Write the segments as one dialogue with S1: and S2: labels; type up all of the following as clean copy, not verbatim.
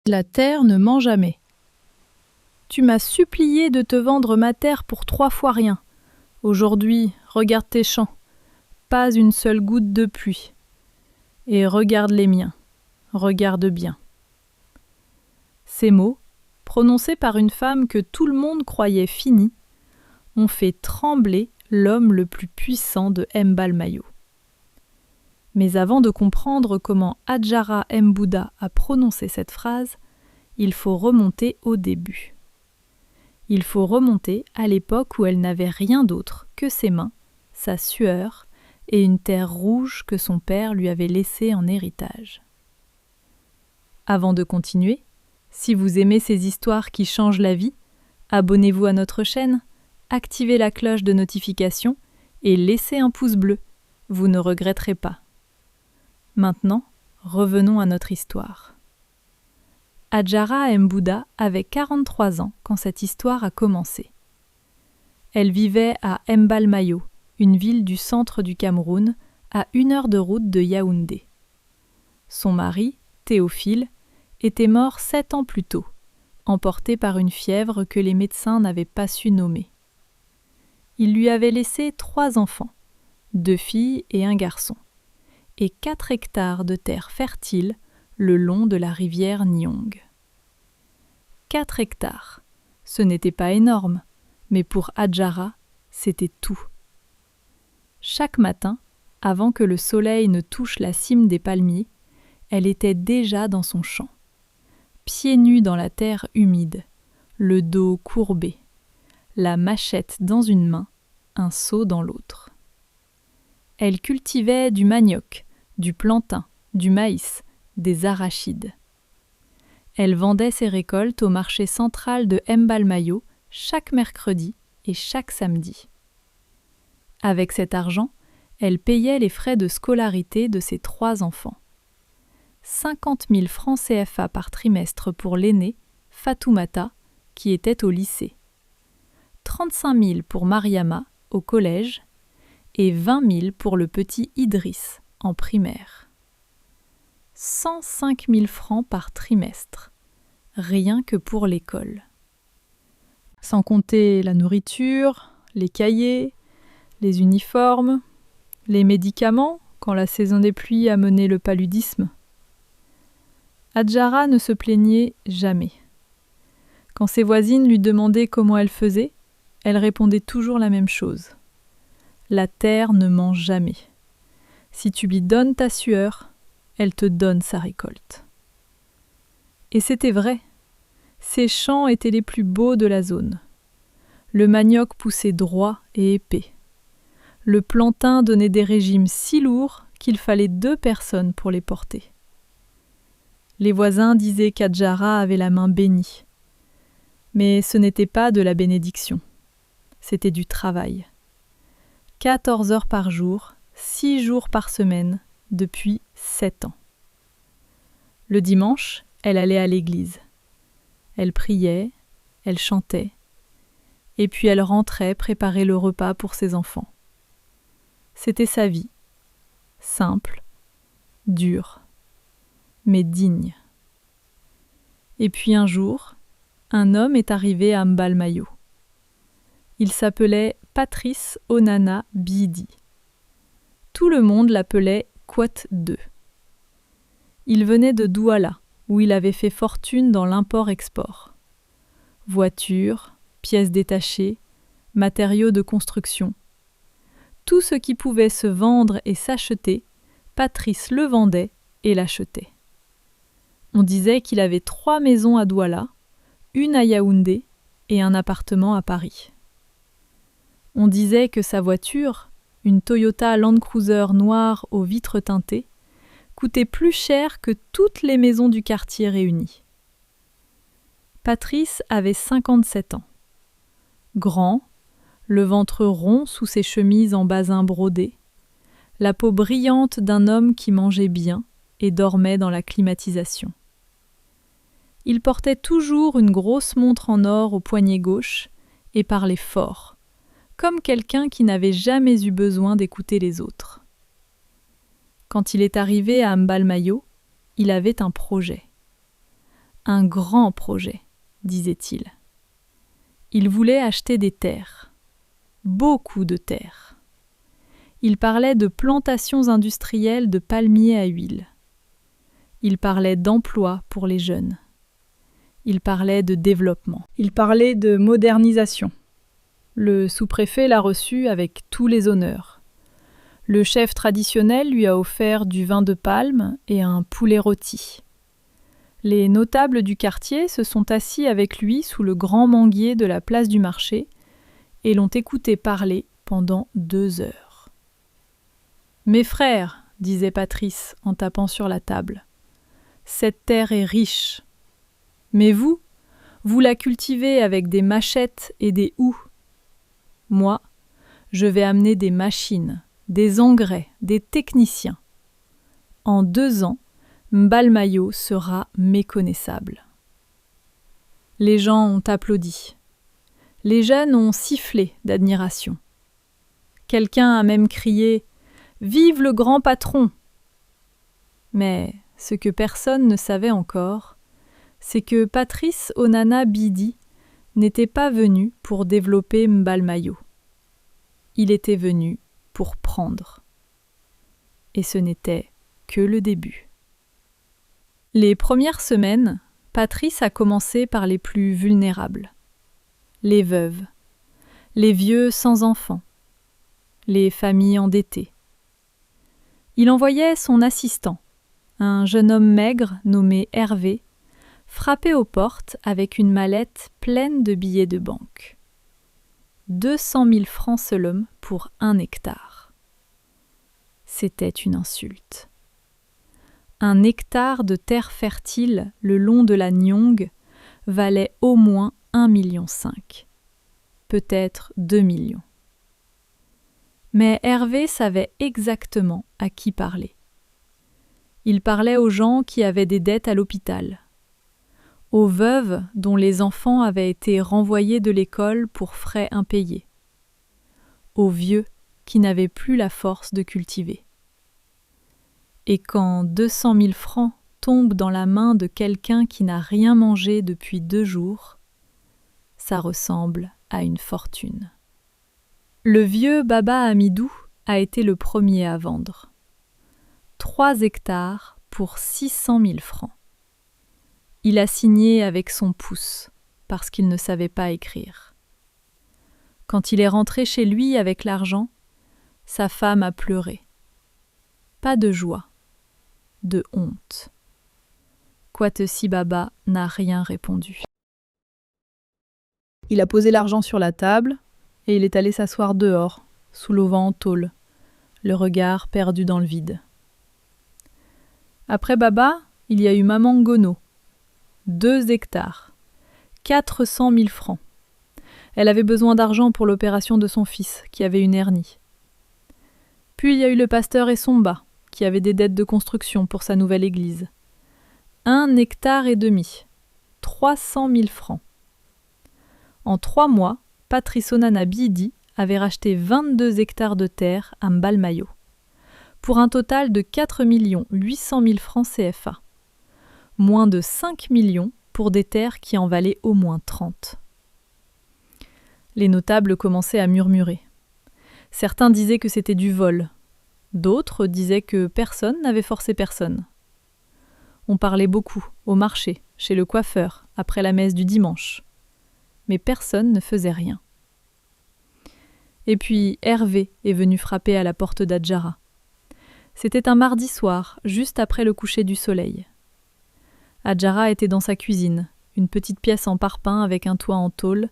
S1: La terre ne ment jamais. Tu m'as supplié de te vendre ma terre pour 3 fois rien. Aujourd'hui, regarde tes champs. Pas une seule goutte de pluie. Et regarde les miens. Regarde bien. Ces mots, prononcés par une femme que tout le monde croyait finie, ont fait trembler l'homme le plus puissant de Mbalmayo. Mais avant de comprendre comment Adjara Mbouda a prononcé cette phrase, il faut remonter au début. Il faut remonter à l'époque où elle n'avait rien d'autre que ses mains, sa sueur et une terre rouge que son père lui avait laissée en héritage. Avant de continuer, si vous aimez ces histoires qui changent la vie, abonnez-vous à notre chaîne, activez la cloche de notification et laissez un pouce bleu, vous ne regretterez pas. Maintenant, revenons à notre histoire. Adjara Mbouda avait 43 ans quand cette histoire a commencé. Elle vivait à Mbalmayo, une ville du centre du Cameroun, à 1 heure de route de Yaoundé. Son mari, Théophile, était mort 7 ans plus tôt, emporté par une fièvre que les médecins n'avaient pas su nommer. Il lui avait laissé 3 enfants, 2 filles et un garçon, et 4 hectares de terre fertile le long de la rivière Nyong. 4 hectares, ce n'était pas énorme, mais pour Adjara, c'était tout. Chaque matin, avant que le soleil ne touche la cime des palmiers, elle était déjà dans son champ, pieds nus dans la terre humide, le dos courbé, la machette dans une main, un seau dans l'autre. Elle cultivait du manioc, du plantain, du maïs, des arachides. Elle vendait ses récoltes au marché central de Mbalmayo chaque mercredi et chaque samedi. Avec cet argent, elle payait les frais de scolarité de ses 3 enfants. 50 000 francs CFA par trimestre pour l'aîné, Fatoumata, qui était au lycée. 35 000 pour Mariama, au collège, et 20 000 pour le petit Idriss, en primaire. 105 000 francs par trimestre, rien que pour l'école. Sans compter la nourriture, les cahiers, les uniformes, les médicaments quand la saison des pluies a mené le paludisme. Adjara ne se plaignait jamais. Quand ses voisines lui demandaient comment elle faisait, elle répondait toujours la même chose. La terre ne ment jamais. Si tu lui donnes ta sueur, elle te donne sa récolte. Et c'était vrai. Ces champs étaient les plus beaux de la zone. Le manioc poussait droit et épais. Le plantain donnait des régimes si lourds qu'il fallait 2 personnes pour les porter. Les voisins disaient qu'Adjara avait la main bénie. Mais ce n'était pas de la bénédiction. C'était du travail. 14 heures par jour, 6 jours par semaine, depuis 7 ans. Le dimanche, elle allait à l'église. Elle priait, elle chantait, et puis elle rentrait préparer le repas pour ses enfants. C'était sa vie, simple, dure, mais digne. Et puis un jour, un homme est arrivé à Mbalmayo. Il s'appelait Patrice Onana Bidi. Tout le monde l'appelait Quote 2. Il venait de Douala, où il avait fait fortune dans l'import-export. Voitures, pièces détachées, matériaux de construction. Tout ce qui pouvait se vendre et s'acheter, Patrice le vendait et l'achetait. On disait qu'il avait 3 maisons à Douala, une à Yaoundé et un appartement à Paris. On disait que sa voiture, une Toyota Land Cruiser noire aux vitres teintées, coûtait plus cher que toutes les maisons du quartier réunies. Patrice avait 57 ans. Grand, le ventre rond sous ses chemises en basin brodé, la peau brillante d'un homme qui mangeait bien et dormait dans la climatisation. Il portait toujours une grosse montre en or au poignet gauche et parlait fort, comme quelqu'un qui n'avait jamais eu besoin d'écouter les autres. Quand il est arrivé à Mbalmayo, il avait un projet. Un grand projet, disait-il. Il voulait acheter des terres, beaucoup de terres. Il parlait de plantations industrielles de palmiers à huile. Il parlait d'emploi pour les jeunes. Il parlait de développement. Il parlait de modernisation. Le sous-préfet l'a reçu avec tous les honneurs. Le chef traditionnel lui a offert du vin de palme et un poulet rôti. Les notables du quartier se sont assis avec lui sous le grand manguier de la place du marché et l'ont écouté parler pendant 2 heures. « Mes frères, disait Patrice en tapant sur la table, cette terre est riche. Mais vous la cultivez avec des machettes et des houes. Moi, je vais amener des machines, des engrais, des techniciens. En 2 ans, Mbalmayo sera méconnaissable. » Les gens ont applaudi. Les jeunes ont sifflé d'admiration. Quelqu'un a même crié « Vive le grand patron !» Mais ce que personne ne savait encore, c'est que Patrice Onana Bidi n'était pas venu pour développer Mbalmayo. Il était venu pour prendre. Et ce n'était que le début. Les premières semaines, Patrice a commencé par les plus vulnérables. Les veuves, les vieux sans enfants, les familles endettées. Il envoyait son assistant, un jeune homme maigre nommé Hervé, frapper aux portes avec une mallette pleine de billets de banque. 200 000 francs seulement pour 1 hectare. C'était une insulte. 1 hectare de terre fertile le long de la Nyong valait au moins 1,5 million, peut-être 2 millions. Mais Hervé savait exactement à qui parler. Il parlait aux gens qui avaient des dettes à l'hôpital, aux veuves dont les enfants avaient été renvoyés de l'école pour frais impayés, aux vieux qui n'avaient plus la force de cultiver. Et quand 200 000 francs tombent dans la main de quelqu'un qui n'a rien mangé depuis 2 jours, ça ressemble à une fortune. Le vieux Baba Amidou a été le premier à vendre. 3 hectares pour 600 000 francs. Il a signé avec son pouce, parce qu'il ne savait pas écrire. Quand il est rentré chez lui avec l'argent, sa femme a pleuré. Pas de joie, de honte. Kwatesi Baba n'a rien répondu. Il a posé l'argent sur la table et il est allé s'asseoir dehors, sous l'auvent en tôle, le regard perdu dans le vide. Après Baba, il y a eu Maman Gono. 2 hectares, 400 000 francs. Elle avait besoin d'argent pour l'opération de son fils, qui avait une hernie. Puis il y a eu le pasteur Essomba, qui avait des dettes de construction pour sa nouvelle église. 1,5 hectare, 300 000 francs. En 3 mois, Patrice Onana Bidi avait racheté 22 hectares de terre à Mbalmayo, pour un total de 4 800 000 francs CFA. Moins de 5 millions pour des terres qui en valaient au moins 30. Les notables commençaient à murmurer. Certains disaient que c'était du vol. D'autres disaient que personne n'avait forcé personne. On parlait beaucoup, au marché, chez le coiffeur, après la messe du dimanche. Mais personne ne faisait rien. Et puis Hervé est venu frapper à la porte d'Adjara. C'était un mardi soir, juste après le coucher du soleil. Adjara était dans sa cuisine, une petite pièce en parpaing avec un toit en tôle,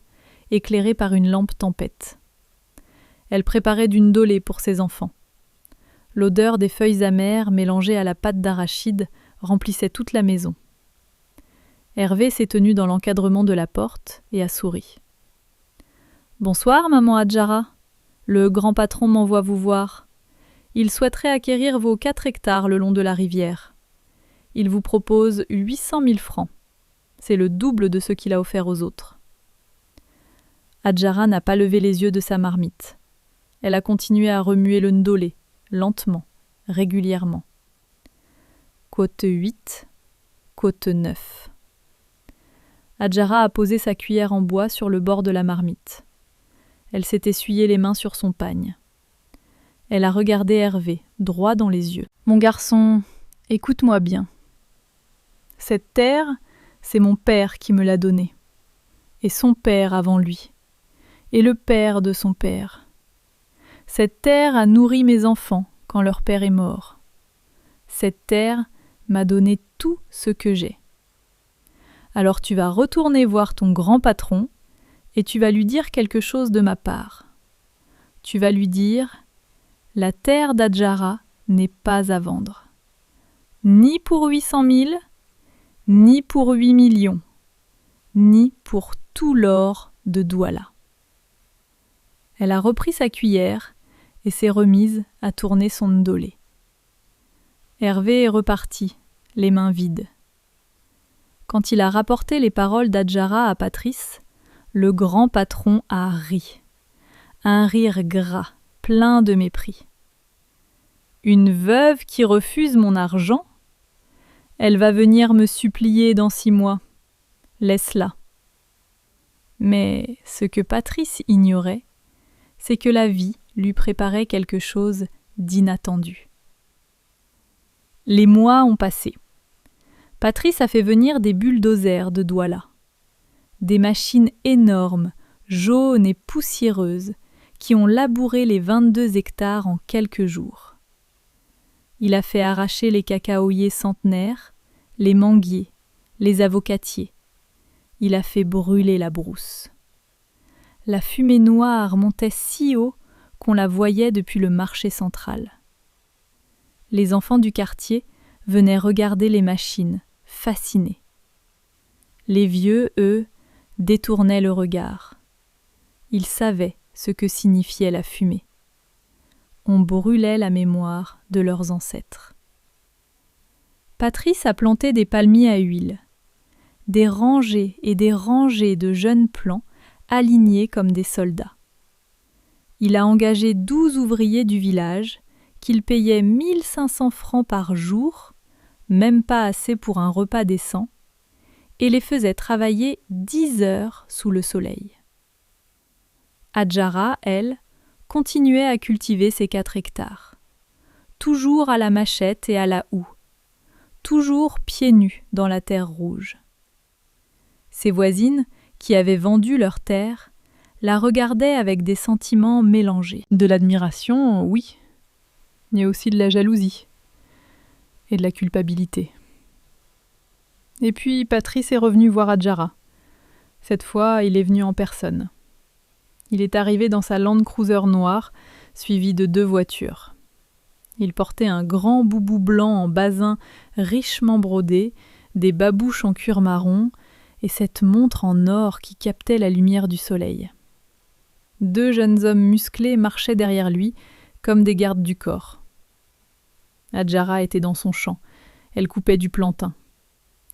S1: éclairée par une lampe tempête. Elle préparait d'une dolée pour ses enfants. L'odeur des feuilles amères mélangées à la pâte d'arachide remplissait toute la maison. Hervé s'est tenu dans l'encadrement de la porte et a souri. « Bonsoir, maman Adjara. Le grand patron m'envoie vous voir. Il souhaiterait acquérir vos 4 hectares le long de la rivière. Il vous propose 800 000 francs. C'est le double de ce qu'il a offert aux autres. » Adjara n'a pas levé les yeux de sa marmite. Elle a continué à remuer le ndolé, lentement, régulièrement. Côte 8, côte 9. Hadjara a posé sa cuillère en bois sur le bord de la marmite. Elle s'est essuyé les mains sur son pagne. Elle a regardé Hervé, droit dans les yeux. « Mon garçon, écoute-moi bien. Cette terre, c'est mon père qui me l'a donnée. Et son père avant lui. Et le père de son père. Cette terre a nourri mes enfants quand leur père est mort. Cette terre m'a donné tout ce que j'ai. Alors tu vas retourner voir ton grand patron et tu vas lui dire quelque chose de ma part. Tu vas lui dire « La terre d'Hadjara n'est pas à vendre. Ni pour 800 000, ni pour 8 millions, ni pour tout l'or de Douala. » Elle a repris sa cuillère et s'est remise à tourner son ndolé. Hervé est reparti, les mains vides. Quand il a rapporté les paroles d'Hadjara à Patrice, le grand patron a ri. Un rire gras, plein de mépris. Une veuve qui refuse mon argent? Elle va venir me supplier dans 6 mois. Laisse-la. Mais ce que Patrice ignorait, c'est que la vie lui préparait quelque chose d'inattendu. Les mois ont passé. Patrice a fait venir des bulldozers de Douala. Des machines énormes, jaunes et poussiéreuses, qui ont labouré les 22 hectares en quelques jours. Il a fait arracher les cacaoyers centenaires, les manguiers, les avocatiers. Il a fait brûler la brousse. La fumée noire montait si haut qu'on la voyait depuis le marché central. Les enfants du quartier venaient regarder les machines, fascinés. Les vieux, eux, détournaient le regard. Ils savaient ce que signifiait la fumée. On brûlait la mémoire de leurs ancêtres. Patrice a planté des palmiers à huile, des rangées et des rangées de jeunes plants alignés comme des soldats. Il a engagé 12 ouvriers du village qu'il payait 1500 francs par jour, même pas assez pour un repas décent, et les faisait travailler 10 heures sous le soleil. Hadjara, elle, continuait à cultiver ses 4 hectares, toujours à la machette et à la houe, toujours pieds nus dans la terre rouge. Ses voisines, qui avaient vendu leur terre, la regardaient avec des sentiments mélangés. De l'admiration, oui, mais aussi de la jalousie et de la culpabilité. Et puis Patrice est revenu voir Hadjara. Cette fois, il est venu en personne. Il est arrivé dans sa Land Cruiser noire, suivi de 2 voitures. Il portait un grand boubou blanc en basin richement brodé, des babouches en cuir marron et cette montre en or qui captait la lumière du soleil. 2 jeunes hommes musclés marchaient derrière lui, comme des gardes du corps. Hadjara était dans son champ. Elle coupait du plantain.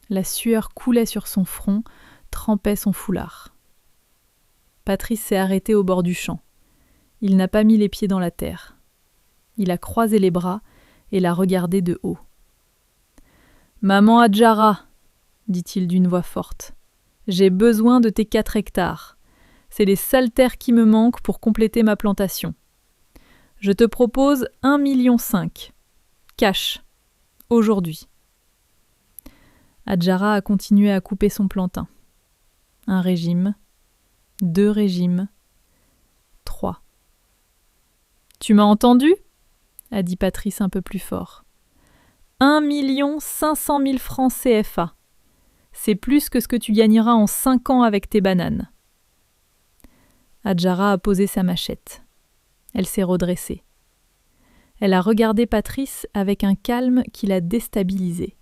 S1: La sueur coulait sur son front, trempait son foulard. Patrice s'est arrêté au bord du champ. Il n'a pas mis les pieds dans la terre. Il a croisé les bras et l'a regardé de haut. « Maman Hadjara, dit-il d'une voix forte, j'ai besoin de tes 4 hectares. C'est les sales terres qui me manquent pour compléter ma plantation. Je te propose 1,5 million. Cash. Aujourd'hui. » Hadjara a continué à couper son plantain. 1 régime, 2 régimes, 3. « Tu m'as entendu ?» a dit Patrice un peu plus fort. 1 500 000 francs CFA. C'est plus que ce que tu gagneras en 5 ans avec tes bananes. Hadjara a posé sa machette. Elle s'est redressée. Elle a regardé Patrice avec un calme qui l'a déstabilisé.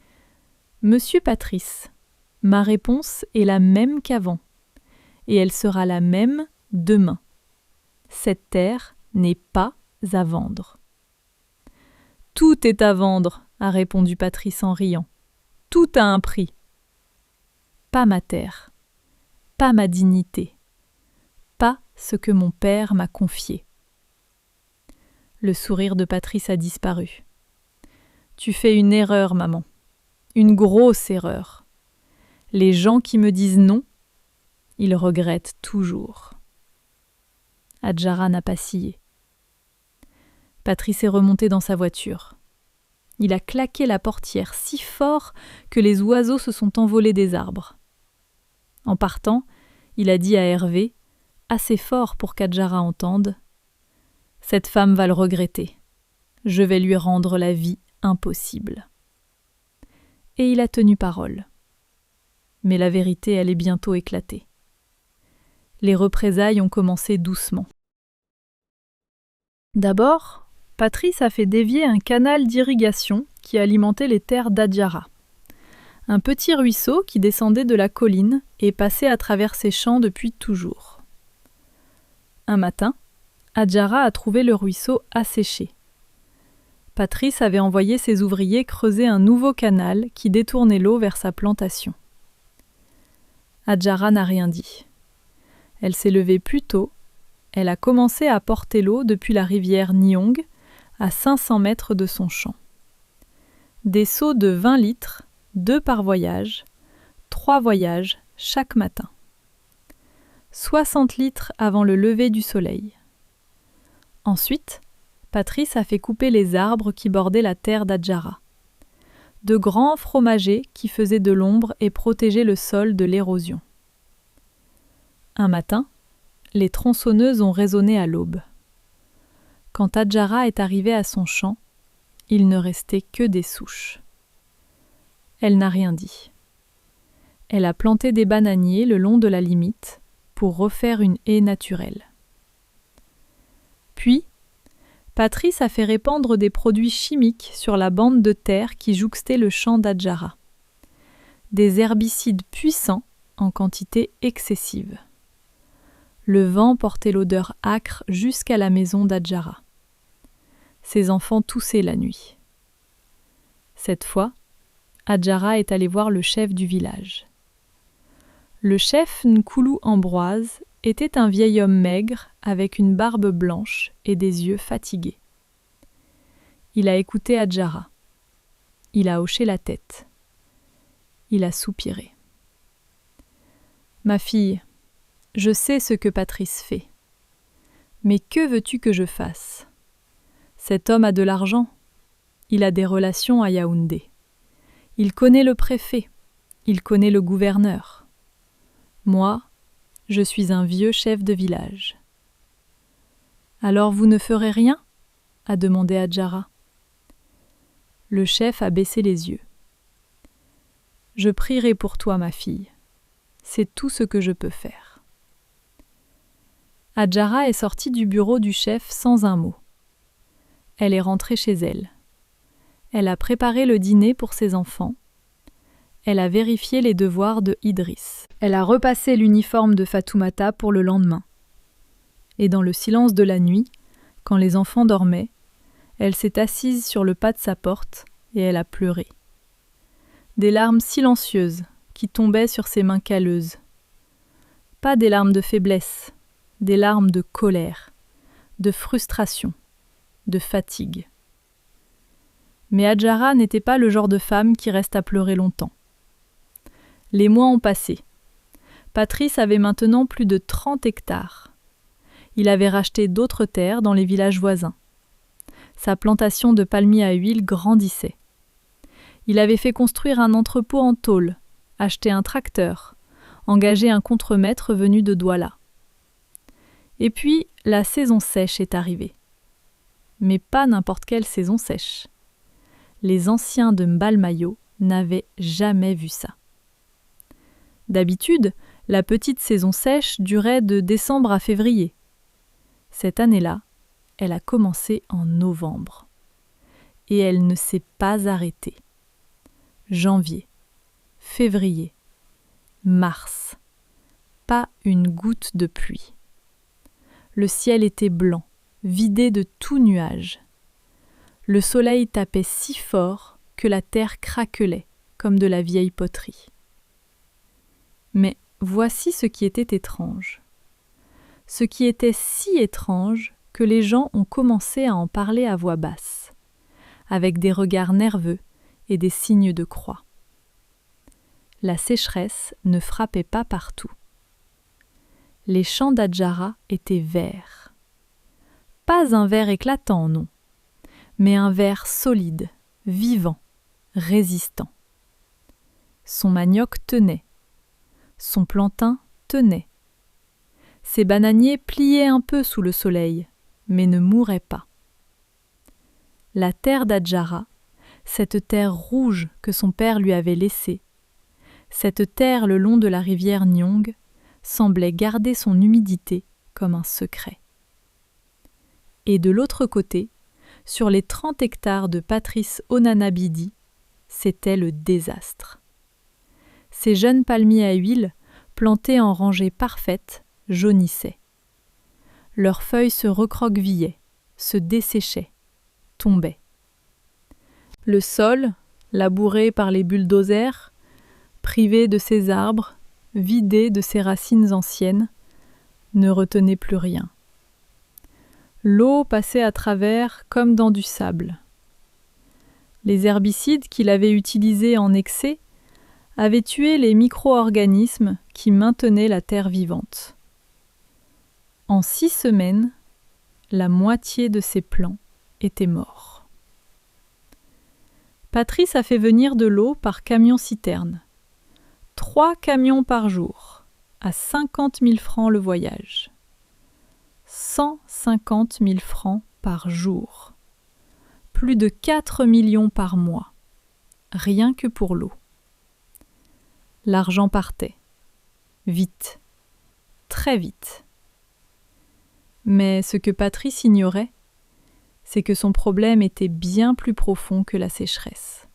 S1: « Monsieur Patrice, ma réponse est la même qu'avant, et elle sera la même demain. Cette terre n'est pas à vendre. »« Tout est à vendre, » a répondu Patrice en riant. « Tout a un prix. Pas ma terre, pas ma dignité, pas ce que mon père m'a confié. » Le sourire de Patrice a disparu. « Tu fais une erreur, maman. Une grosse erreur. Les gens qui me disent non, ils regrettent toujours. Adjara n'a pas scié. Patrice est remonté dans sa voiture. Il a claqué la portière si fort que les oiseaux se sont envolés des arbres. En partant, il a dit à Hervé, assez fort pour qu'Adjara entende, « Cette femme va le regretter. Je vais lui rendre la vie impossible. » Et il a tenu parole. Mais la vérité allait bientôt éclater. Les représailles ont commencé doucement. D'abord, Patrice a fait dévier un canal d'irrigation qui alimentait les terres d'Adjara. Un petit ruisseau qui descendait de la colline et passait à travers ses champs depuis toujours. Un matin, Adjara a trouvé le ruisseau asséché. Patrice avait envoyé ses ouvriers creuser un nouveau canal qui détournait l'eau vers sa plantation. Adjara n'a rien dit. Elle s'est levée plus tôt. Elle a commencé à porter l'eau depuis la rivière Nyong, à 500 mètres de son champ. Des seaux de 20 litres, 2 par voyage, 3 voyages chaque matin. 60 litres avant le lever du soleil. Ensuite, Patrice a fait couper les arbres qui bordaient la terre d'Adjara. De grands fromagers qui faisaient de l'ombre et protégeaient le sol de l'érosion. Un matin, les tronçonneuses ont résonné à l'aube. Quand Adjara est arrivée à son champ, il ne restait que des souches. Elle n'a rien dit. Elle a planté des bananiers le long de la limite pour refaire une haie naturelle. Puis, Patrice a fait répandre des produits chimiques sur la bande de terre qui jouxtait le champ d'Adjara. Des herbicides puissants en quantité excessive. Le vent portait l'odeur âcre jusqu'à la maison d'Adjara. Ses enfants toussaient la nuit. Cette fois, Adjara est allé voir le chef du village. Le chef Nkoulou Ambroise était un vieil homme maigre avec une barbe blanche et des yeux fatigués. Il a écouté Adjara. Il a hoché la tête. Il a soupiré. « Ma fille, je sais ce que Patrice fait. Mais que veux-tu que je fasse ? Cet homme a de l'argent. Il a des relations à Yaoundé. Il connaît le préfet. Il connaît le gouverneur. Moi, je suis un vieux chef de village. »« Alors vous ne ferez rien ?» a demandé Adjara. Le chef a baissé les yeux. « Je prierai pour toi, ma fille. C'est tout ce que je peux faire. » Adjara est sortie du bureau du chef sans un mot. Elle est rentrée chez elle. Elle a préparé le dîner pour ses enfants. Elle a vérifié les devoirs de Idriss. Elle a repassé l'uniforme de Fatoumata pour le lendemain. Et dans le silence de la nuit, quand les enfants dormaient, elle s'est assise sur le pas de sa porte et elle a pleuré. Des larmes silencieuses qui tombaient sur ses mains calleuses. Pas des larmes de faiblesse, des larmes de colère, de frustration, de fatigue. Mais Adjara n'était pas le genre de femme qui reste à pleurer longtemps. Les mois ont passé. Patrice avait maintenant plus de 30 hectares. Il avait racheté d'autres terres dans les villages voisins. Sa plantation de palmiers à huile grandissait. Il avait fait construire un entrepôt en tôle, acheté un tracteur, engagé un contremaître venu de Douala. Et puis, la saison sèche est arrivée. Mais pas n'importe quelle saison sèche. Les anciens de Mbalmayo n'avaient jamais vu ça. D'habitude, la petite saison sèche durait de décembre à février. Cette année-là, elle a commencé en novembre. Et elle ne s'est pas arrêtée. Janvier, février, mars. Pas une goutte de pluie. Le ciel était blanc, vidé de tout nuage. Le soleil tapait si fort que la terre craquelait comme de la vieille poterie. Mais voici ce qui était étrange. Ce qui était si étrange que les gens ont commencé à en parler à voix basse, avec des regards nerveux et des signes de croix. la sécheresse ne frappait pas partout. Les champs d'Adjara étaient verts. Pas un vert éclatant, non, mais un vert solide, vivant, résistant. Son manioc tenait, son plantain tenait. Ses bananiers pliaient un peu sous le soleil, mais ne mouraient pas. La terre d'Adjara, cette terre rouge que son père lui avait laissée, cette terre le long de la rivière Nyong, semblait garder son humidité comme un secret. Et de l'autre côté, sur les 30 hectares de Patrice Onanabidi, c'était le désastre. Ces jeunes palmiers à huile, plantés en rangées parfaites, jaunissaient. Leurs feuilles se recroquevillaient, se desséchaient, tombaient. Le sol, labouré par les bulldozers, privé de ses arbres, vidé de ses racines anciennes, ne retenait plus rien. L'eau passait à travers comme dans du sable. Les herbicides qu'il avait utilisés en excès avaient tué les micro-organismes qui maintenaient la terre vivante. En 6 semaines, la moitié de ses plants étaient morts. Patrice a fait venir de l'eau par camion-citerne. 3 camions par jour, à 50 000 francs le voyage. 150 000 francs par jour. Plus de 4 millions par mois, rien que pour l'eau. L'argent partait. Vite. Très vite. Mais ce que Patrice ignorait, c'est que son problème était bien plus profond que la sécheresse.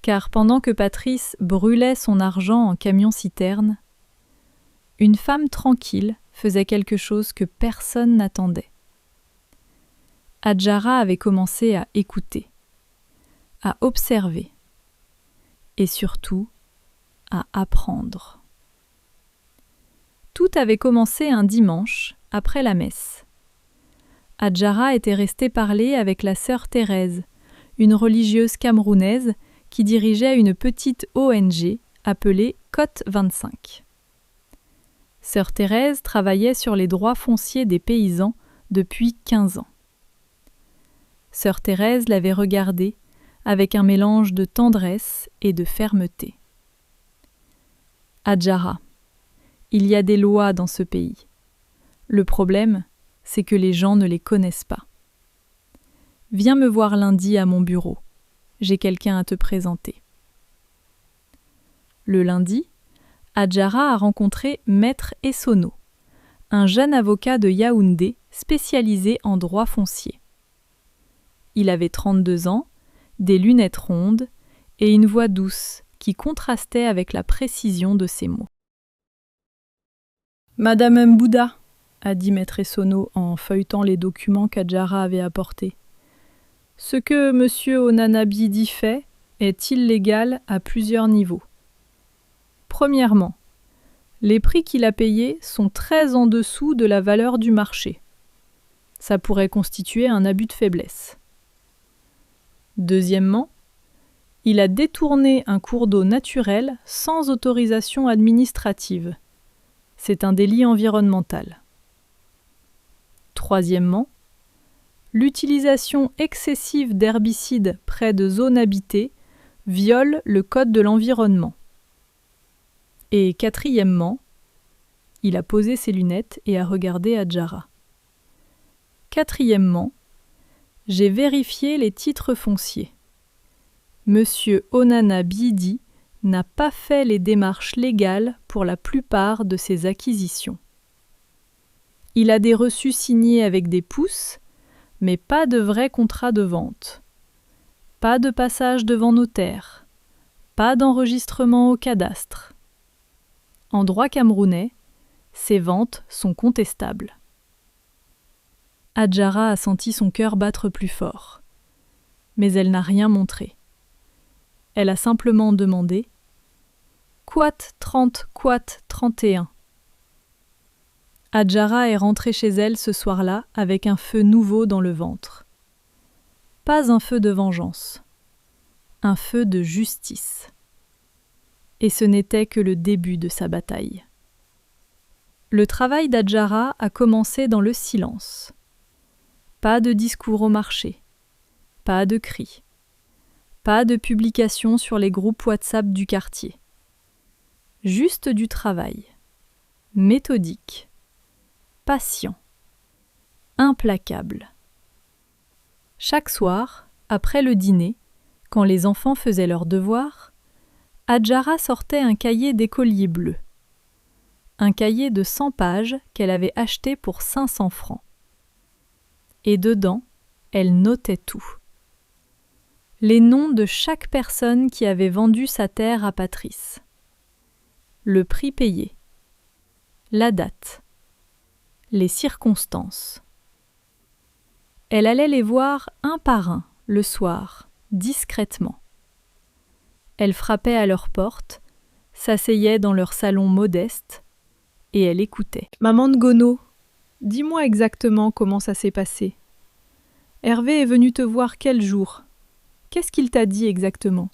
S1: Car pendant que Patrice brûlait son argent en camion-citerne, une femme tranquille faisait quelque chose que personne n'attendait. Adjara avait commencé à écouter, à observer, et surtout à apprendre. Tout avait commencé un dimanche, après la messe. Adjara était restée parler avec la sœur Thérèse, une religieuse camerounaise qui dirigeait une petite ONG appelée Côte 25. Sœur Thérèse travaillait sur les droits fonciers des paysans depuis 15 ans. Sœur Thérèse l'avait regardée avec un mélange de tendresse et de fermeté. Adjara, il y a des lois dans ce pays. Le problème, c'est que les gens ne les connaissent pas. Viens me voir lundi à mon bureau. J'ai quelqu'un à te présenter. Le lundi, Adjara a rencontré Maître Essono, un jeune avocat de Yaoundé spécialisé en droit foncier. Il avait 32 ans, des lunettes rondes et une voix douce qui contrastait avec la précision de ses mots. « Madame Mbouda », a dit Maître Essono en feuilletant les documents qu'Adjara avait apportés. « Ce que M. Onanabidi fait est illégal à plusieurs niveaux. Premièrement, les prix qu'il a payés sont très en dessous de la valeur du marché. Ça pourrait constituer un abus de faiblesse. Deuxièmement, il a détourné un cours d'eau naturel sans autorisation administrative. C'est un délit environnemental. Troisièmement, l'utilisation excessive d'herbicides près de zones habitées viole le code de l'environnement. Et quatrièmement, il a posé ses lunettes et a regardé Adjara. Quatrièmement, j'ai vérifié les titres fonciers. Monsieur Onanabidi n'a pas fait les démarches légales pour la plupart de ses acquisitions. Il a des reçus signés avec des pouces, mais pas de vrai contrat de vente. Pas de passage devant notaire. Pas d'enregistrement au cadastre. En droit camerounais, ces ventes sont contestables. Adjara a senti son cœur battre plus fort. Mais elle n'a rien montré. Elle a simplement demandé « Quat 30, quat 31 ?» Adjara est rentrée chez elle ce soir-là avec un feu nouveau dans le ventre. Pas un feu de vengeance, un feu de justice. et ce n'était que le début de sa bataille. Le travail d'Adjara a commencé dans le silence. Pas de discours au marché, pas de cris, pas de publications sur les groupes WhatsApp du quartier. Juste du travail, méthodique, patient, implacable. Chaque soir, après le dîner, quand les enfants faisaient leurs devoirs, Adjara sortait un cahier d'écolier bleu. Un cahier de 100 pages qu'elle avait acheté pour 500 francs. Et dedans, elle notait tout. Les noms de chaque personne qui avait vendu sa terre à Patrice. Le prix payé. La date. Les circonstances. Elle allait les voir un par un, le soir, discrètement. Elle frappait à leur porte, s'asseyait dans leur salon modeste, et elle écoutait. « Maman de Gono, dis-moi exactement comment ça s'est passé. Hervé est venu te voir quel jour? Qu'est-ce qu'il t'a dit exactement?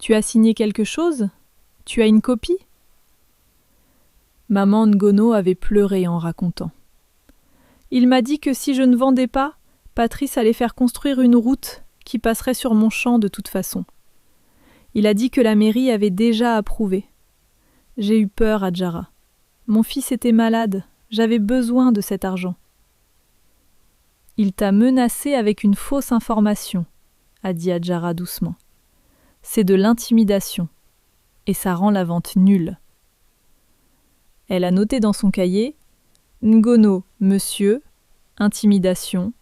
S1: Tu as signé quelque chose? Tu as une copie ?» Maman de Gono avait pleuré en racontant. « Il m'a dit que si je ne vendais pas, Patrice allait faire construire une route qui passerait sur mon champ de toute façon. Il a dit que la mairie avait déjà approuvé. J'ai eu peur, Adjara. Mon fils était malade, j'avais besoin de cet argent. Il t'a menacé avec une fausse information, a dit Adjara doucement. C'est de l'intimidation, et ça rend la vente nulle. Elle a noté dans son cahier « Ngono, monsieur, intimidation,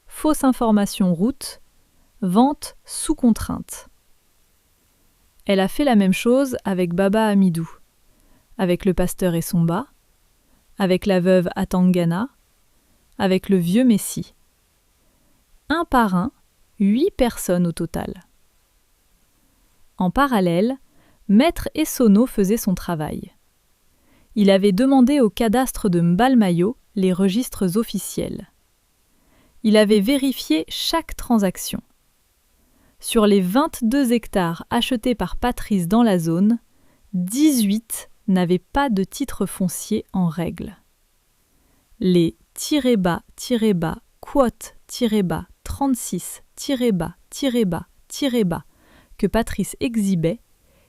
S1: fausse information route, vente sous contrainte ». Elle a fait la même chose avec Baba Hamidou, avec le pasteur Essomba, avec la veuve Atangana, avec le vieux Messie. Un par un, 8 personnes au total. En parallèle, Maître Essonno faisait son travail. Il avait demandé au cadastre de Mbalmayo les registres officiels. Il avait vérifié chaque transaction. Sur les 22 hectares achetés par Patrice dans la zone, 18 n'avaient pas de titre foncier en règle. Les -bas, quote -bas, 36, -bas, -bas que Patrice exhibait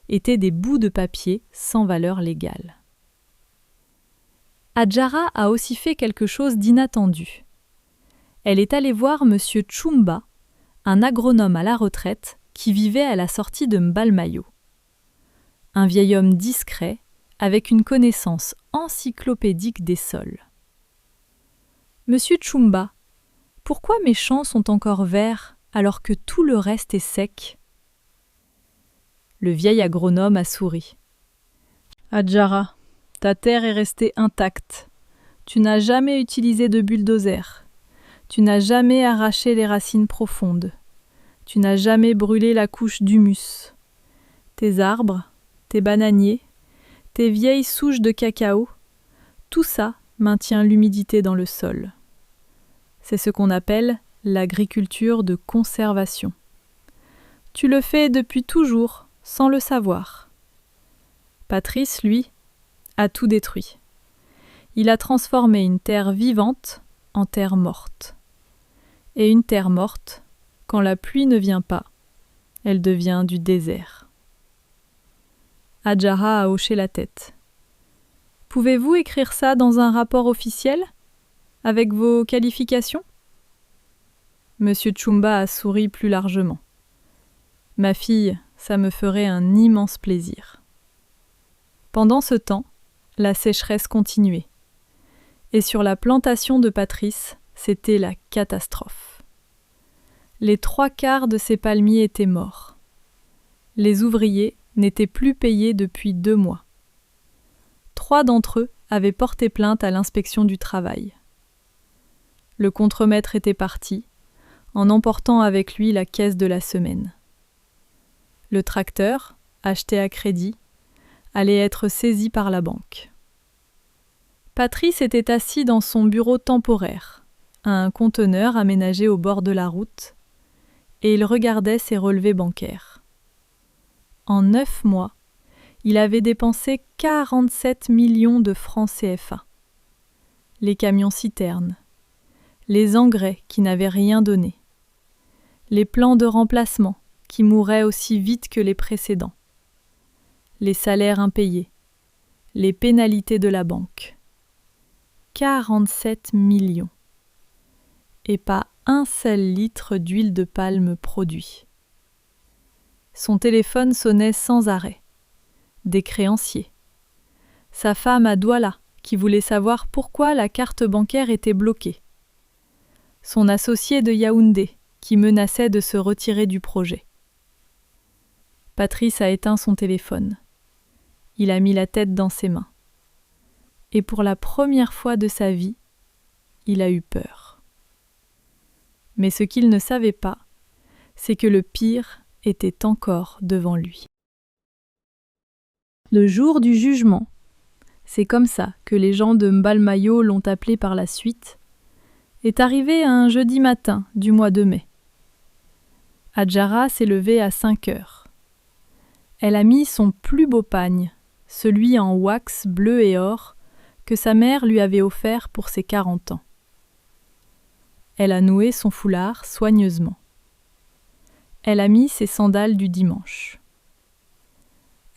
S1: étaient des bouts de papier sans valeur légale. Adjara a aussi fait quelque chose d'inattendu. Elle est allée voir M. Tchoumba, un agronome à la retraite qui vivait à la sortie de Mbalmayo. Un vieil homme discret, avec une connaissance encyclopédique des sols. « Monsieur Tchoumba, pourquoi mes champs sont encore verts alors que tout le reste est sec ?» Le vieil agronome a souri. « Adjara, ta terre est restée intacte. Tu n'as jamais utilisé de bulldozer. Tu n'as jamais arraché les racines profondes. Tu n'as jamais brûlé la couche d'humus. Tes arbres, tes bananiers, tes vieilles souches de cacao, tout ça maintient l'humidité dans le sol. C'est ce qu'on appelle l'agriculture de conservation. Tu le fais depuis toujours, sans le savoir. Patrice, lui, a tout détruit. Il a transformé une terre vivante en terre morte. Et une terre morte, quand la pluie ne vient pas, elle devient du désert. Adjara a hoché la tête. « Pouvez-vous écrire ça dans un rapport officiel, avec vos qualifications ?» Monsieur Tchoumba a souri plus largement. « Ma fille, ça me ferait un immense plaisir. » Pendant ce temps, la sécheresse continuait. Et sur la plantation de Patrice, c'était la catastrophe. Les 3/4 de ses palmiers étaient morts. Les ouvriers n'étaient plus payés depuis 2 mois. 3 d'entre eux avaient porté plainte à l'inspection du travail. Le contremaître était parti, en emportant avec lui la caisse de la semaine. Le tracteur, acheté à crédit, allait être saisi par la banque. Patrice était assis dans son bureau temporaire, un conteneur aménagé au bord de la route, et il regardait ses relevés bancaires. En 9 mois, Il avait dépensé 47 millions de francs CFA. Les camions-citernes, les engrais qui n'avaient rien donné, les plans de remplacement qui mouraient aussi vite que les précédents, les salaires impayés, les pénalités de la banque. 47 millions. Et pas un seul litre d'huile de palme produit. Son téléphone sonnait sans arrêt. Des créanciers. Sa femme à Douala, qui voulait savoir pourquoi la carte bancaire était bloquée. Son associé de Yaoundé, qui menaçait de se retirer du projet. Patrice a éteint son téléphone. Il a mis la tête dans ses mains. Et pour la première fois de sa vie, il a eu peur. Mais ce qu'il ne savait pas, c'est que le pire était encore devant lui. Le jour du jugement, c'est comme ça que les gens de Mbalmayo l'ont appelé par la suite, est arrivé un jeudi matin du mois de mai. Adjara s'est levée à 5 heures. Elle a mis son plus beau pagne, celui en wax bleu et or, que sa mère lui avait offert pour ses 40 ans. Elle a noué son foulard soigneusement. Elle a mis ses sandales du dimanche.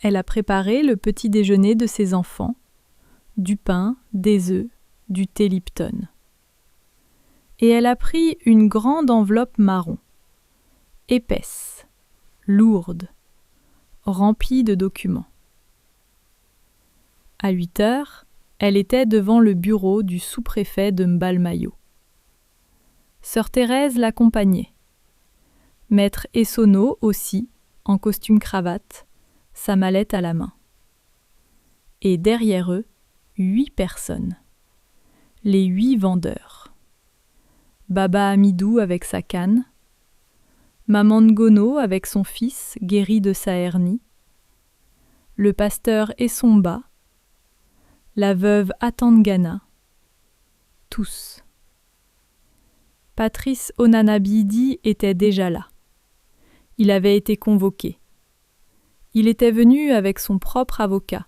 S1: Elle a préparé le petit déjeuner de ses enfants, du pain, des œufs, du thé Lipton. Et elle a pris une grande enveloppe marron, épaisse, lourde, remplie de documents. À 8 heures, elle était devant le bureau du sous-préfet de Mbalmayo. Sœur Thérèse l'accompagnait. Maître Essonneau aussi, en costume-cravate, sa mallette à la main. Et derrière eux, 8 personnes. Les 8 vendeurs. Baba Amidou avec sa canne, Maman Ngono avec son fils guéri de sa hernie, le pasteur Essomba, la veuve Atangana, tous. Patrice Onanabidi était déjà là. Il avait été convoqué. Il était venu avec son propre avocat,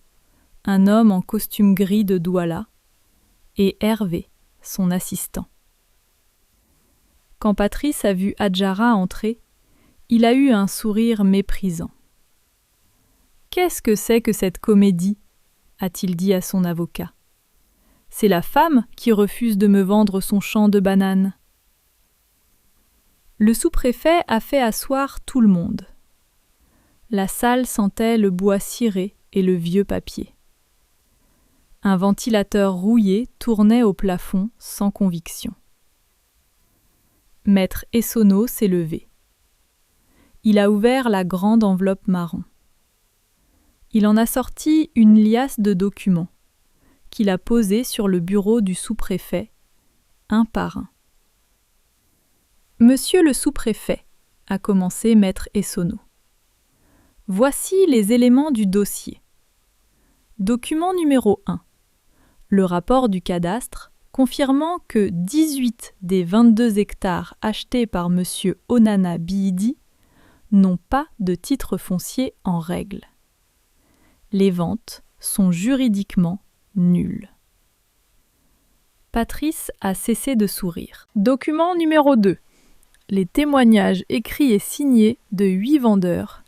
S1: un homme en costume gris de Douala, et Hervé, son assistant. Quand Patrice a vu Adjara entrer, il a eu un sourire méprisant. « Qu'est-ce que c'est que cette comédie ?» a-t-il dit à son avocat. « C'est la femme qui refuse de me vendre son champ de bananes. » Le sous-préfet a fait asseoir tout le monde. La salle sentait le bois ciré et le vieux papier. Un ventilateur rouillé tournait au plafond sans conviction. Maître Essonneau s'est levé. Il a ouvert la grande enveloppe marron. Il en a sorti une liasse de documents qu'il a posés sur le bureau du sous-préfet, un par un. « Monsieur le sous-préfet, » a commencé Maître Essonneau. « Voici les éléments du dossier. Document numéro 1. Le rapport du cadastre confirmant que 18 des 22 hectares achetés par M. Onana Biidi n'ont pas de titre foncier en règle. Les ventes sont juridiquement nulles. » Patrice a cessé de sourire. Document numéro 2. Les témoignages écrits et signés de 8 vendeurs,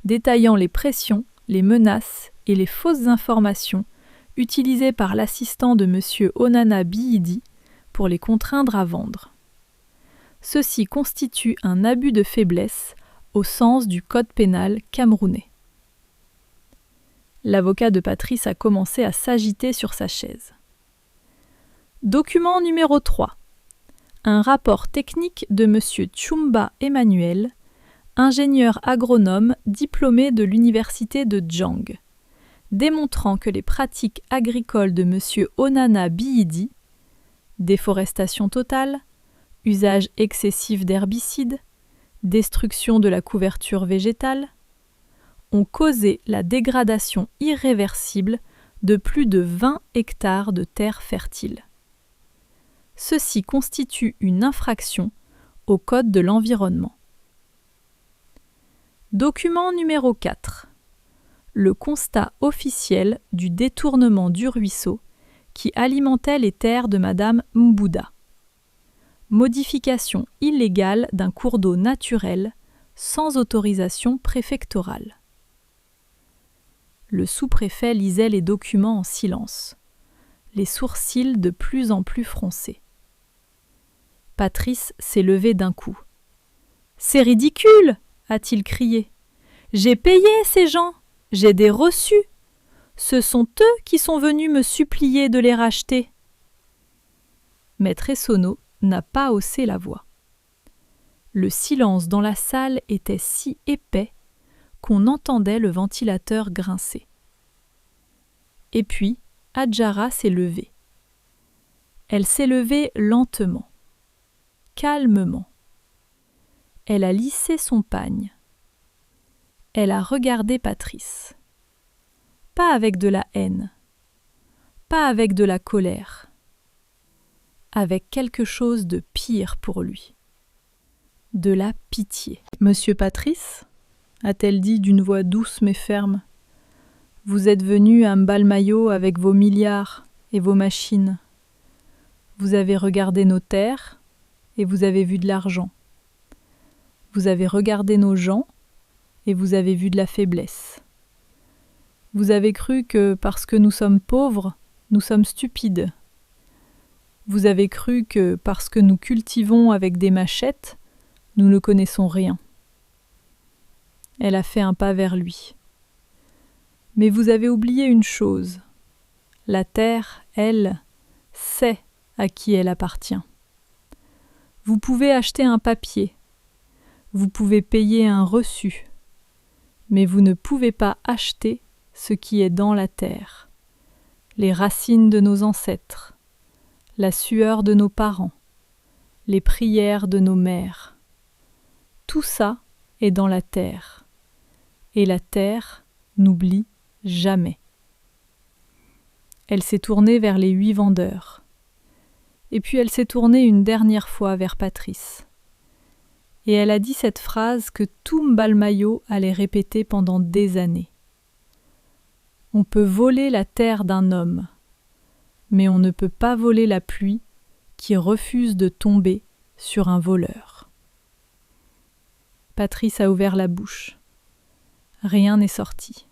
S1: détaillant les pressions, les menaces et les fausses informations utilisées par l'assistant de M. Onana Biidi pour les contraindre à vendre. Ceci constitue un abus de faiblesse au sens du code pénal camerounais. L'avocat de Patrice a commencé à s'agiter sur sa chaise. Document numéro 3. Un rapport technique de M. Tchoumba Emmanuel, ingénieur agronome diplômé de l'université de Djang, démontrant que les pratiques agricoles de M. Onana Biidi, déforestation totale, usage excessif d'herbicides, destruction de la couverture végétale, ont causé la dégradation irréversible de plus de 20 hectares de terres fertiles. Ceci constitue une infraction au Code de l'environnement. Document numéro 4. le constat officiel du détournement du ruisseau qui alimentait les terres de Madame Mbouda. Modification illégale d'un cours d'eau naturel sans autorisation préfectorale. Le sous-préfet lisait les documents en silence, les sourcils de plus en plus froncés. Patrice s'est levé d'un coup. « C'est ridicule !» a-t-il crié. « J'ai payé ces gens, j'ai des reçus. Ce sont eux qui sont venus me supplier de les racheter. » Maître Essonneau n'a pas haussé la voix. Le silence dans la salle était si épais qu'on entendait le ventilateur grincer. Et puis, Hadjara s'est levée. Elle s'est levée lentement, calmement. Elle a lissé son pagne. Elle a regardé Patrice. Pas avec de la haine, pas avec de la colère, avec quelque chose de pire pour lui. De la pitié. « Monsieur Patrice ?» a-t-elle dit d'une voix douce mais ferme. « Vous êtes venu à Mbalmayo avec vos milliards et vos machines. Vous avez regardé nos terres et vous avez vu de l'argent. Vous avez regardé nos gens et vous avez vu de la faiblesse. Vous avez cru que parce que nous sommes pauvres, nous sommes stupides. Vous avez cru que parce que nous cultivons avec des machettes, nous ne connaissons rien. » Elle a fait un pas vers lui. « Mais vous avez oublié une chose. La terre, elle, sait à qui elle appartient. Vous pouvez acheter un papier, vous pouvez payer un reçu, mais vous ne pouvez pas acheter ce qui est dans la terre, les racines de nos ancêtres, la sueur de nos parents, les prières de nos mères. Tout ça est dans la terre, et la terre n'oublie jamais. » Elle s'est tournée vers les 8 vendeurs. Et puis elle s'est tournée une dernière fois vers Patrice. Et elle a dit cette phrase que tout Mbalmayo allait répéter pendant des années. « On peut voler la terre d'un homme, mais on ne peut pas voler la pluie qui refuse de tomber sur un voleur. » Patrice a ouvert la bouche. Rien n'est sorti.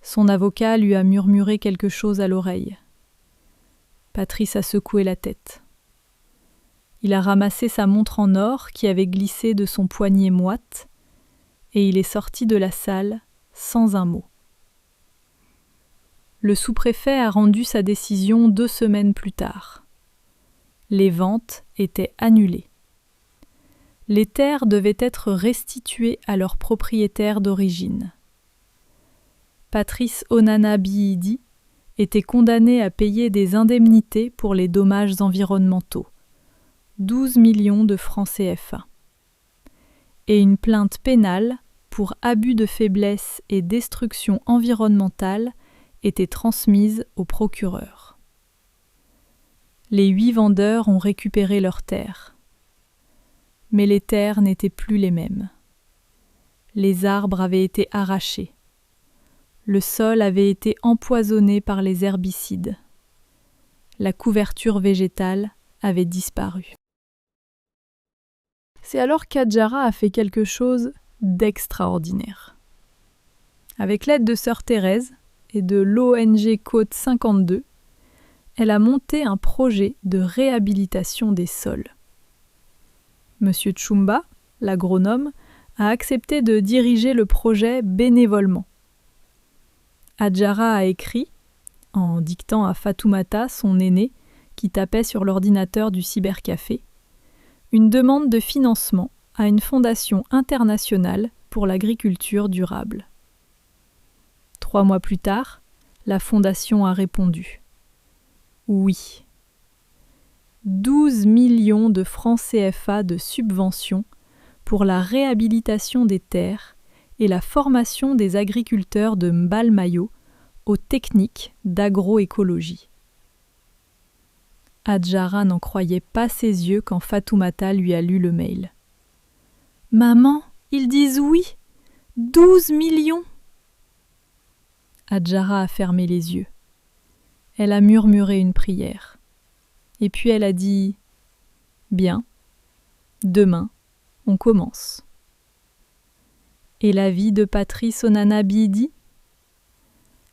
S1: Son avocat lui a murmuré quelque chose à l'oreille. Patrice a secoué la tête. Il a ramassé sa montre en or qui avait glissé de son poignet moite et il est sorti de la salle sans un mot. Le sous-préfet a rendu sa décision 2 semaines plus tard. Les ventes étaient annulées. Les terres devaient être restituées à leurs propriétaires d'origine. Patrice Onana Biidi était condamné à payer des indemnités pour les dommages environnementaux, 12 millions de francs CFA, et une plainte pénale pour abus de faiblesse et destruction environnementale était transmise au procureur. Les 8 vendeurs ont récupéré leurs terres. Mais les terres n'étaient plus les mêmes. Les arbres avaient été arrachés. Le sol avait été empoisonné par les herbicides. La couverture végétale avait disparu. C'est alors qu'Hadjara a fait quelque chose d'extraordinaire. Avec l'aide de Sœur Thérèse et de l'ONG Côte 52, elle a monté un projet de réhabilitation des sols. Monsieur Tchoumba, l'agronome, a accepté de diriger le projet bénévolement. Hadjara a écrit, en dictant à Fatoumata, son aînée, qui tapait sur l'ordinateur du cybercafé, une demande de financement à une fondation internationale pour l'agriculture durable. 3 mois plus tard, la fondation a répondu « Oui ». 12 millions de francs CFA de subventions pour la réhabilitation des terres et la formation des agriculteurs de Mbalmayo aux techniques d'agroécologie. Hadjara n'en croyait pas ses yeux quand Fatoumata lui a lu le mail. « Maman, ils disent oui, 12 millions !» Hajara a fermé les yeux. Elle a murmuré une prière. Et puis elle a dit « Bien, demain, on commence. » Et la vie de Patrice Onana Bidi?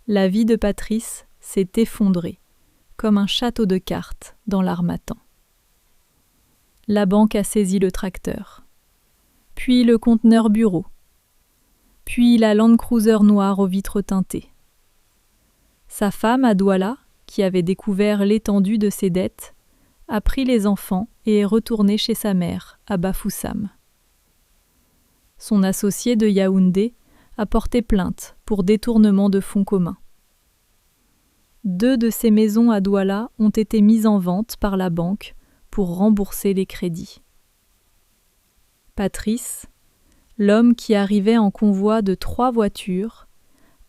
S1: La vie de Patrice s'est effondrée, comme un château de cartes dans l'harmattan. La banque a saisi le tracteur, puis le conteneur bureau, puis la Land Cruiser noire aux vitres teintées. Sa femme, à Douala, qui avait découvert l'étendue de ses dettes, a pris les enfants et est retournée chez sa mère, à Bafoussam. Son associé de Yaoundé a porté plainte pour détournement de fonds communs. 2 de ses maisons à Douala ont été mises en vente par la banque pour rembourser les crédits. Patrice, l'homme qui arrivait en convoi de 3 voitures,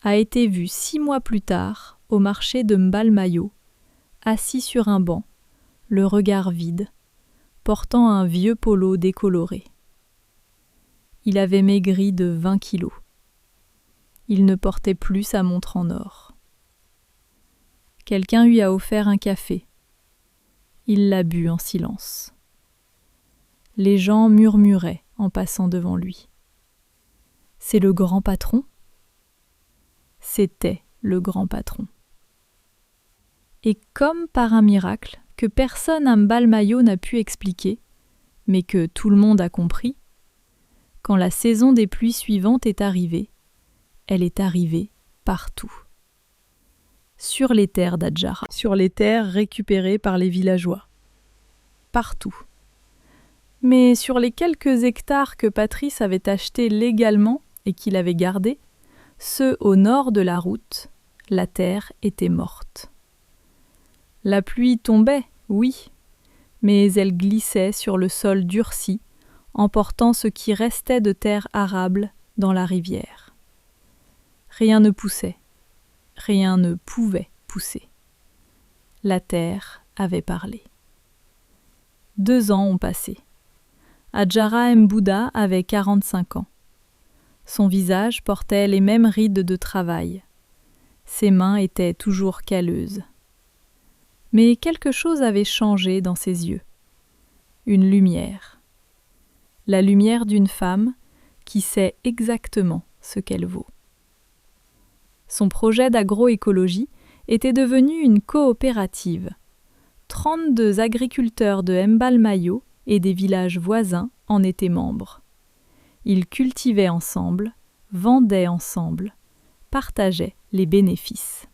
S1: a été vu 6 mois plus tard au marché de Mbalmayo, assis sur un banc, le regard vide, portant un vieux polo décoloré. Il avait maigri de 20 kilos. Il ne portait plus sa montre en or. Quelqu'un lui a offert un café. Il l'a bu en silence. Les gens murmuraient en passant devant lui. « C'est le grand patron ?» C'était le grand patron. Et comme par un miracle que personne à Mbalmayo n'a pu expliquer, mais que tout le monde a compris, quand la saison des pluies suivantes est arrivée, elle est arrivée partout. Sur les terres d'Hajara, sur les terres récupérées par les villageois. Partout. Mais sur les quelques hectares que Patrice avait achetés légalement et qu'il avait gardés, ceux au nord de la route, la terre était morte. La pluie tombait, oui, mais elle glissait sur le sol durci, emportant ce qui restait de terre arable dans la rivière. Rien ne poussait, rien ne pouvait pousser. La terre avait parlé. 2 ans ont passé. Hajara Mbouda avait 45 ans. Son visage portait les mêmes rides de travail. Ses mains étaient toujours calleuses. Mais quelque chose avait changé dans ses yeux. Une lumière. La lumière d'une femme qui sait exactement ce qu'elle vaut. Son projet d'agroécologie était devenu une coopérative. 32 agriculteurs de Mbalmayo et des villages voisins en étaient membres. Ils cultivaient ensemble, vendaient ensemble, partageaient les bénéfices.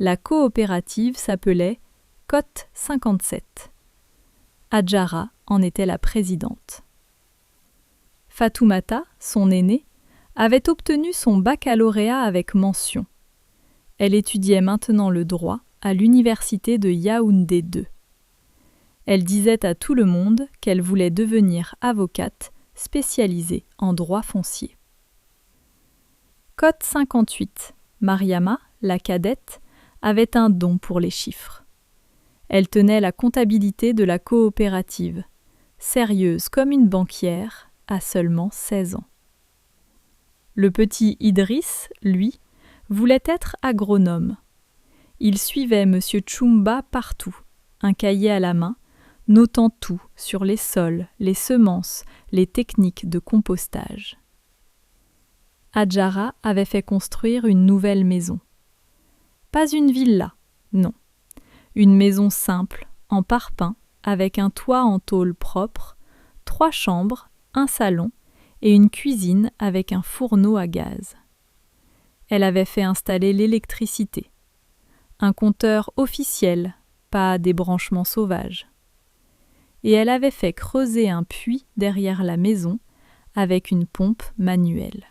S1: La coopérative s'appelait Côte 57. Hajara en était la présidente. Fatoumata, son aînée, avait obtenu son baccalauréat avec mention. Elle étudiait maintenant le droit à l'université de Yaoundé 2. Elle disait à tout le monde qu'elle voulait devenir avocate spécialisée en droit foncier. Côte 58, Mariama, la cadette, avait un don pour les chiffres. Elle tenait la comptabilité de la coopérative, sérieuse comme une banquière, à seulement 16 ans. Le petit Idriss, lui, voulait être agronome. Il suivait M. Tchoumba partout, un cahier à la main, notant tout sur les sols, les semences, les techniques de compostage. Hajara avait fait construire une nouvelle maison. Pas une villa, non. Une maison simple, en parpaing, avec un toit en tôle propre, 3 chambres, un salon et une cuisine avec un fourneau à gaz. Elle avait fait installer l'électricité. Un compteur officiel, pas des branchements sauvages. Et elle avait fait creuser un puits derrière la maison avec une pompe manuelle.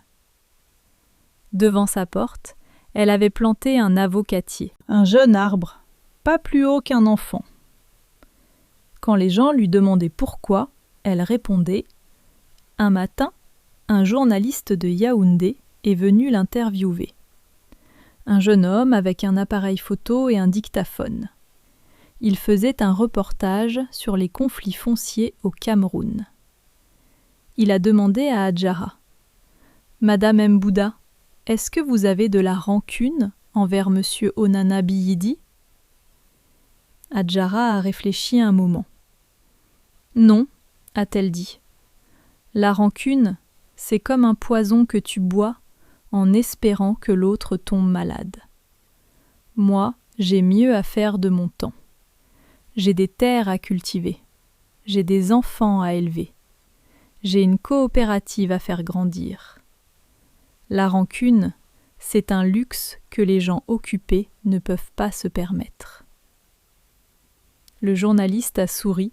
S1: Devant sa porte, elle avait planté un avocatier, un jeune arbre, pas plus haut qu'un enfant. Quand les gens lui demandaient pourquoi, elle répondait « Un matin, un journaliste de Yaoundé est venu l'interviewer. Un jeune homme avec un appareil photo et un dictaphone. Il faisait un reportage sur les conflits fonciers au Cameroun. Il a demandé à Hajara « Madame Mbouda, Est-ce que vous avez de la rancune envers monsieur Onana Biyidi ? Hajara a réfléchi un moment. Non, a-t-elle dit. La rancune, c'est comme un poison que tu bois en espérant que l'autre tombe malade. Moi, j'ai mieux à faire de mon temps. J'ai des terres à cultiver. J'ai des enfants à élever. J'ai une coopérative à faire grandir. La rancune, c'est un luxe que les gens occupés ne peuvent pas se permettre. Le journaliste a souri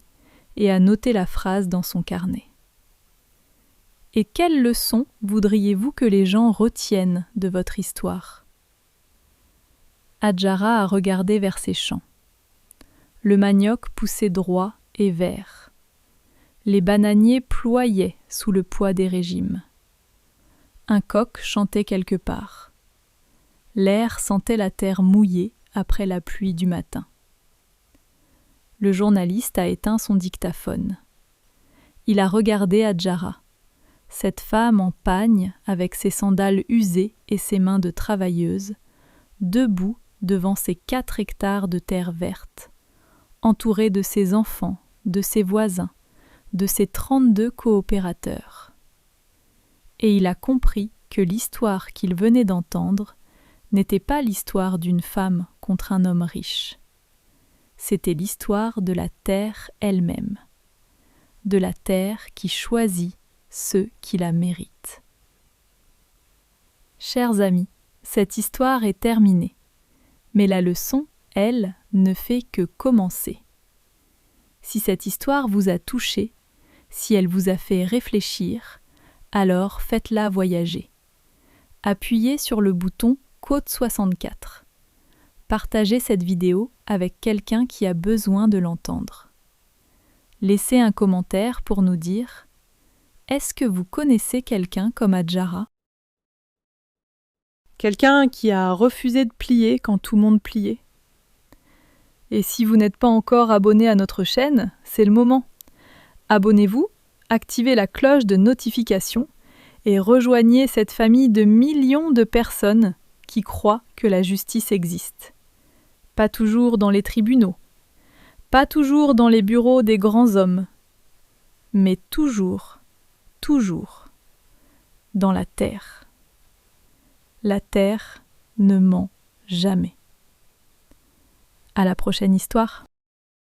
S1: et a noté la phrase dans son carnet. Et quelle leçon voudriez-vous que les gens retiennent de votre histoire ? Hajara a regardé vers ses champs. Le manioc poussait droit et vert. Les bananiers ployaient sous le poids des régimes. Un coq chantait quelque part. L'air sentait la terre mouillée après la pluie du matin. Le journaliste a éteint son dictaphone. Il a regardé Hajara, cette femme en pagne avec ses sandales usées et ses mains de travailleuse, debout devant ses 4 hectares de terre verte, entourée de ses enfants, de ses voisins, de ses 32 coopérateurs. Et il a compris que l'histoire qu'il venait d'entendre n'était pas l'histoire d'une femme contre un homme riche. C'était l'histoire de la terre elle-même, de la terre qui choisit ceux qui la méritent. Chers amis, cette histoire est terminée, mais la leçon, elle, ne fait que commencer. Si cette histoire vous a touché, si elle vous a fait réfléchir, alors faites-la voyager. Appuyez sur le bouton Côte 64. Partagez cette vidéo avec quelqu'un qui a besoin de l'entendre. Laissez un commentaire pour nous dire « Est-ce que vous connaissez quelqu'un comme Hajara ?» Quelqu'un qui a refusé de plier quand tout le monde pliait. Et si vous n'êtes pas encore abonné à notre chaîne, c'est le moment. Abonnez-vous, activez la cloche de notification et rejoignez cette famille de millions de personnes qui croient que la justice existe. Pas toujours dans les tribunaux, pas toujours dans les bureaux des grands hommes, mais toujours, toujours dans la terre. La terre ne ment jamais. À la prochaine histoire.